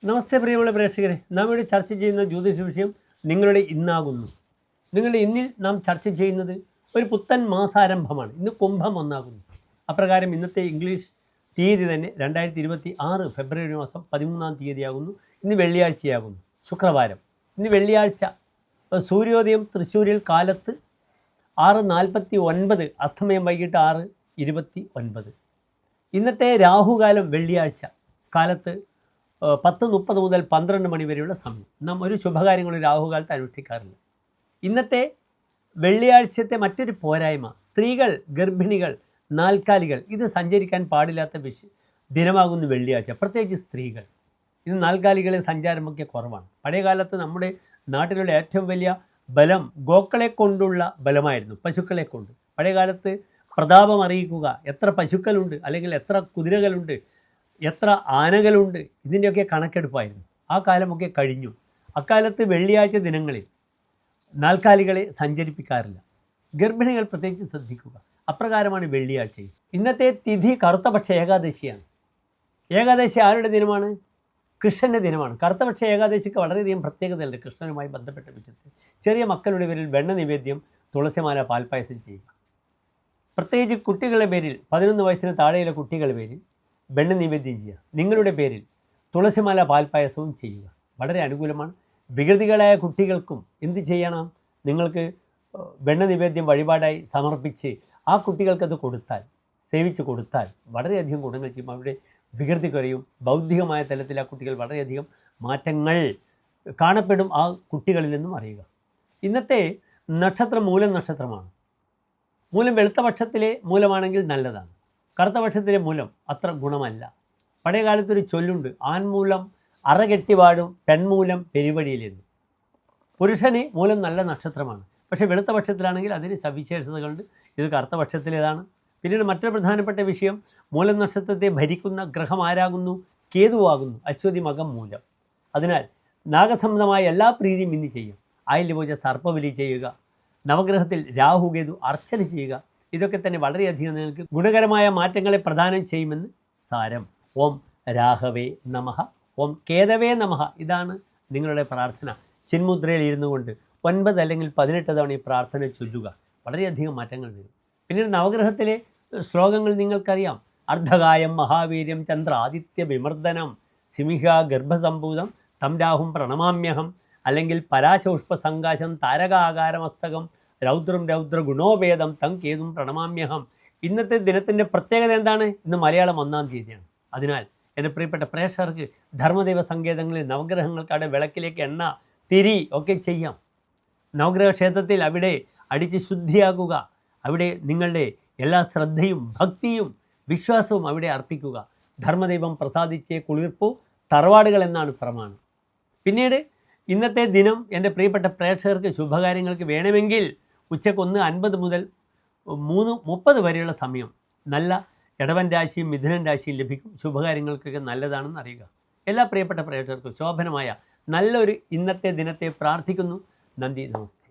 നമസ്തേ പ്രിയമുള്ള പ്രേക്ഷകരെ, നാം ഇവിടെ ചർച്ച ചെയ്യുന്ന ജ്യോതിഷ വിഷയം നിങ്ങളുടെ ഇന്നാകുന്നു. നിങ്ങളുടെ ഇന്നിൽ നാം ചർച്ച ചെയ്യുന്നത് ഒരു പുത്തൻ മാസാരംഭമാണ്. ഇന്ന് കുംഭം ഒന്നാകുന്നു. അപ്രകാരം ഇന്നത്തെ ഇംഗ്ലീഷ് തീയതി തന്നെ 2026 ഫെബ്രുവരി മാസം 13-ാം തീയതിയാകുന്നു. ഇന്ന് വെള്ളിയാഴ്ചയാകുന്നു, ശുക്രവാരം. ഇന്ന് വെള്ളിയാഴ്ച സൂര്യോദയം തൃശ്ശൂരിൽ കാലത്ത് 6:49, അസ്തമയം വൈകിട്ട് 6:29. ഇന്നത്തെ രാഹുകാലം വെള്ളിയാഴ്ച കാലത്ത് 10:30 മുതൽ 12 മണി വരെയുള്ള സമയം. നാം ഒരു ശുഭകാര്യങ്ങളും രാഹുകാലത്ത് അനുഷ്ഠിക്കാറില്ല. ഇന്നത്തെ വെള്ളിയാഴ്ചത്തെ മറ്റൊരു പോരായ്മ, സ്ത്രീകൾ, ഗർഭിണികൾ, നാൽക്കാലികൾ ഇത് സഞ്ചരിക്കാൻ പാടില്ലാത്ത ദിനമാകുന്നു വെള്ളിയാഴ്ച, പ്രത്യേകിച്ച് സ്ത്രീകൾ. ഇന്ന് നാൽക്കാലികളെ സഞ്ചാരമൊക്കെ കുറവാണ്. പഴയകാലത്ത് നമ്മുടെ നാട്ടിലുള്ള ഏറ്റവും വലിയ ബലം ഗോക്കളെ കൊണ്ടുള്ള ബലമായിരുന്നു, പശുക്കളെ കൊണ്ട്. പഴയകാലത്ത് പ്രതാപം അറിയിക്കുക, എത്ര പശുക്കളുണ്ട്, അല്ലെങ്കിൽ എത്ര കുതിരകളുണ്ട്, എത്ര ആനകളുണ്ട്, ഇതിൻ്റെയൊക്കെ കണക്കെടുപ്പായിരുന്നു. ആ കാലമൊക്കെ കഴിഞ്ഞു. അക്കാലത്ത് വെള്ളിയാഴ്ച ദിനങ്ങളിൽ നാൽക്കാലികളെ സഞ്ചരിപ്പിക്കാറില്ല. ഗർഭിണികൾ പ്രത്യേകിച്ച് ശ്രദ്ധിക്കുക. അപ്രകാരമാണ് വെള്ളിയാഴ്ചയിൽ. ഇന്നത്തെ തിഥി കറുത്തപക്ഷ ഏകാദശിയാണ്. ഏകാദശി ആരുടെ ദിനമാണ്? കൃഷ്ണൻ്റെ ദിനമാണ്. കറുത്തപക്ഷ ഏകാദശിക്ക് വളരെയധികം പ്രത്യേകതയുണ്ട്. കൃഷ്ണനുമായി ബന്ധപ്പെട്ട വിഷയത്തിൽ ചെറിയ മക്കളുടെ പേരിൽ വെണ്ണ നിവേദ്യം, തുളസിമാല, പാൽപ്പായസം ചെയ്യുക. പ്രത്യേകിച്ച് കുട്ടികളുടെ പേരിൽ 11 വയസ്സിന് താഴെയുള്ള കുട്ടികളുടെ പേരിൽ വെണ്ണ നിവേദ്യം ചെയ്യുക. നിങ്ങളുടെ പേരിൽ തുളസിമാല, പാൽപ്പായസവും ചെയ്യുക. വളരെ അനുകൂലമാണ്. വികൃതികളായ കുട്ടികൾക്കും എന്ത് ചെയ്യണം? നിങ്ങൾക്ക് വെണ്ണ നിവേദ്യം വഴിപാടായി സമർപ്പിച്ച് ആ കുട്ടികൾക്കത് കൊടുത്താൽ, സേവിച്ച് കൊടുത്താൽ വളരെയധികം ഗുണങ്ങൾ ചെയ്യും. അവരുടെ വികൃതി കുറയും. ബൗദ്ധികമായ തലത്തിൽ ആ കുട്ടികൾ വളരെയധികം മാറ്റങ്ങൾ കാണപ്പെടും. ആ കുട്ടികളിൽ നിന്നും അറിയുക. ഇന്നത്തെ നക്ഷത്രം മൂലം നക്ഷത്രമാണ്. മൂലം വെളുത്ത പക്ഷത്തിലെ മൂലമാണെങ്കിൽ നല്ലതാണ്. കറുത്ത പക്ഷത്തിലെ മൂലം അത്ര ഗുണമല്ല. പഴയ കാലത്തൊരു ചൊല്ലുണ്ട്, ആൺമൂലം അറകെട്ടി വാഴും, പെൺമൂലം പെരുവഴിയിലെന്ന്. പുരുഷന് മൂലം നല്ല നക്ഷത്രമാണ്. പക്ഷേ വെളുത്ത പക്ഷത്തിലാണെങ്കിൽ അതിന് സവിശേഷതകളുണ്ട്. ഇത് കറുത്ത പക്ഷത്തിലേതാണ്. പിന്നീട് മറ്റൊരു പ്രധാനപ്പെട്ട വിഷയം, മൂലം നക്ഷത്രത്തെ ഭരിക്കുന്ന ഗ്രഹം ആരാകുന്നു? കേതുവാകുന്നു. അശ്വതി മകം മൂലം. അതിനാൽ നാഗസംബന്ധമായ എല്ലാ പ്രീതിയും ഇന്ന് ചെയ്യും. ആയില്യപൂജ, സർപ്പബലി ചെയ്യുക, നവഗ്രഹത്തിൽ രാഹുകേതു അർച്ചന ചെയ്യുക. ഇതൊക്കെ തന്നെ വളരെയധികം നിങ്ങൾക്ക് ഗുണകരമായ മാറ്റങ്ങളെ പ്രദാനം ചെയ്യുമെന്ന് സാരം. ഓം രാഘവേ നമഃ, ഓം കേതവേ നമഃ. ഇതാണ് നിങ്ങളുടെ പ്രാർത്ഥന. ചിന്മുദ്രയിൽ ഇരുന്നു കൊണ്ട് 9 അല്ലെങ്കിൽ 18 തവണ ഈ പ്രാർത്ഥന ചൊല്ലുക. വളരെയധികം മാറ്റങ്ങൾ വരും. പിന്നീട് നവഗ്രഹത്തിലെ ശ്ലോകങ്ങൾ നിങ്ങൾക്കറിയാം. അർദ്ധകായം മഹാവീര്യം ചന്ദ്രാദിത്യ വിമർദ്ദനം സിംഹ ഗർഭസംഭൂതം തം രാഹും പ്രണമാമ്യഹം, അല്ലെങ്കിൽ പരാചപുഷ്പസങ്കാശം താരകാകാരമസ്തകം രൗദ്രം രൗദ്ര ഗുണോപേദം തം കേതും പ്രണമാമ്യഹം. ഇന്നത്തെ ദിനത്തിൻ്റെ പ്രത്യേകത എന്താണ്? ഇന്ന് മലയാളം 1-ാം തീയതിയാണ്. അതിനാൽ എൻ്റെ പ്രിയപ്പെട്ട പ്രേക്ഷകർക്ക് ധർമ്മദൈവ സങ്കേതങ്ങളിൽ നവഗ്രഹങ്ങൾക്കവിടെ വിളക്കിലേക്ക് എണ്ണ, തിരി ഒക്കെ ചെയ്യാം. നവഗ്രഹ ക്ഷേത്രത്തിൽ അവിടെ അടിച്ച് ശുദ്ധിയാക്കുക. അവിടെ നിങ്ങളുടെ എല്ലാ ശ്രദ്ധയും ഭക്തിയും വിശ്വാസവും അവിടെ അർപ്പിക്കുക. ധർമ്മദൈവം പ്രസാദിച്ചേ കുളിർപ്പു തറവാടുകൾ എന്നാണ് പ്രമാണം. പിന്നീട് ഇന്നത്തെ ദിനം എൻ്റെ പ്രിയപ്പെട്ട പ്രേക്ഷകർക്ക് ശുഭകാര്യങ്ങൾക്ക് വേണമെങ്കിൽ ഉച്ചയ്ക്ക് 1:50 മുതൽ 3:30 വരെയുള്ള സമയം നല്ല ഇടവൻ രാശിയും മിഥുനൻ രാശിയും ലഭിക്കും. ശുഭകാര്യങ്ങൾക്കൊക്കെ നല്ലതാണെന്ന് അറിയുക. എല്ലാ പ്രിയപ്പെട്ട പ്രേക്ഷകർക്കും ശോഭനമായ നല്ലൊരു ഇന്നത്തെ ദിനത്തെ പ്രാർത്ഥിക്കുന്നു. നന്ദി, നമസ്തേ.